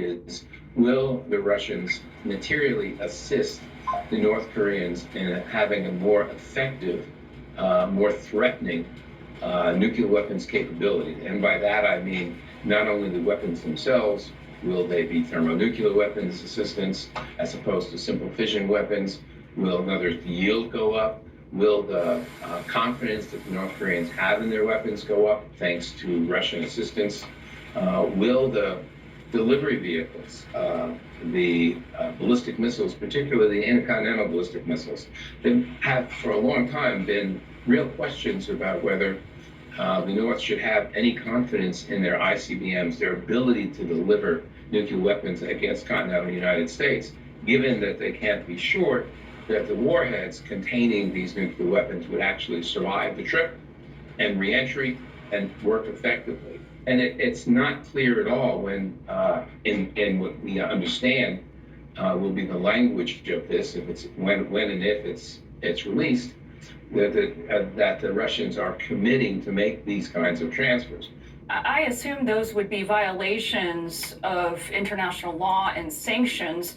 is, will the Russians materially assist the North Koreans in having a more effective, more threatening nuclear weapons capability? And by that I mean not only the weapons themselves, will they be thermonuclear weapons assistance as opposed to simple fission weapons? Will, in other words, the yield go up? Will the confidence that the North Koreans have in their weapons go up thanks to Russian assistance? Will the delivery vehicles, the ballistic missiles, particularly the intercontinental ballistic missiles, that have for a long time been real questions about whether the North should have any confidence in their ICBMs, their ability to deliver nuclear weapons against continental United States, given that they can't be sure that the warheads containing these nuclear weapons would actually survive the trip and reentry and work effectively. And it's not clear at all when, in what we understand will be the language of this, if it's when and if it's released, that the Russians are committing to make these kinds of transfers. I assume those would be violations of international law and sanctions.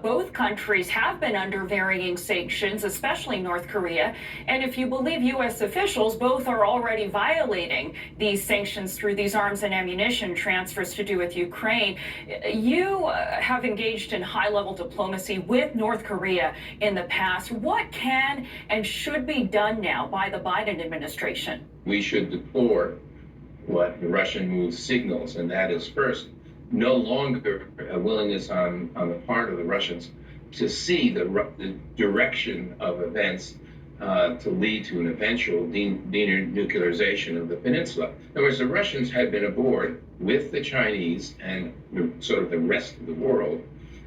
Both countries have been under varying sanctions, especially North Korea. And if you believe U.S. officials, both are already violating these sanctions through these arms and ammunition transfers to do with Ukraine. You have engaged in high-level diplomacy with North Korea in the past. What can and should be done now by the Biden administration? We should deplore what the Russian move signals, and that is, first, no longer a willingness on the part of the Russians to see the direction of events to lead to an eventual denuclearization of the peninsula. In other words, the Russians had been aboard with the Chinese and sort of the rest of the world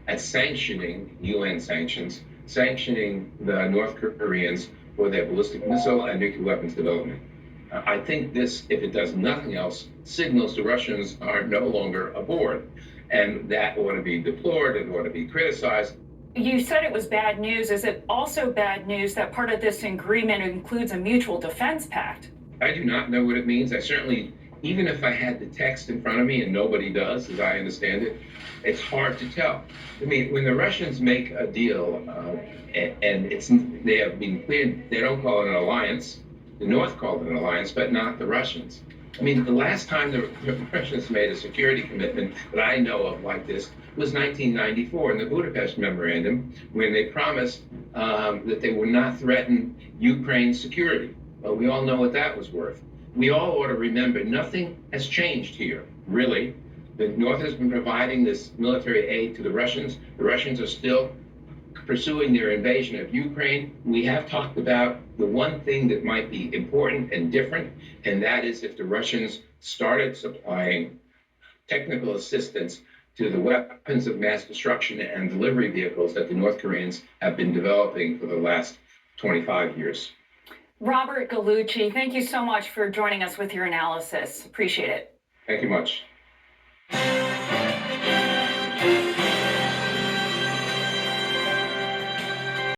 at sanctioning, UN sanctions, sanctioning the North Koreans for their ballistic missile and nuclear weapons development. I think this, if it does nothing else, signals the Russians are no longer aboard, and that ought to be deplored, it ought to be criticized. You said it was bad news. Is it also bad news that part of this agreement includes a mutual defense pact? I do not know what it means. I certainly, even if I had the text in front of me, and nobody does, as I understand it, it's hard to tell. I mean, when the Russians make a deal, and they have been clear, they don't call it an alliance. The North called it an alliance, but not the Russians. I mean, the last time the Russians made a security commitment that I know of like this was 1994 in the Budapest Memorandum, when they promised that they would not threaten Ukraine's security. Well, we all know what that was worth. We all ought to remember nothing has changed here, really. The North has been providing this military aid to the Russians. The Russians are still pursuing their invasion of Ukraine. We have talked about the one thing that might be important and different, and that is if the Russians started supplying technical assistance to the weapons of mass destruction and delivery vehicles that the North Koreans have been developing for the last 25 years. Robert Gallucci, thank you so much for joining us with your analysis. Appreciate it. Thank you much.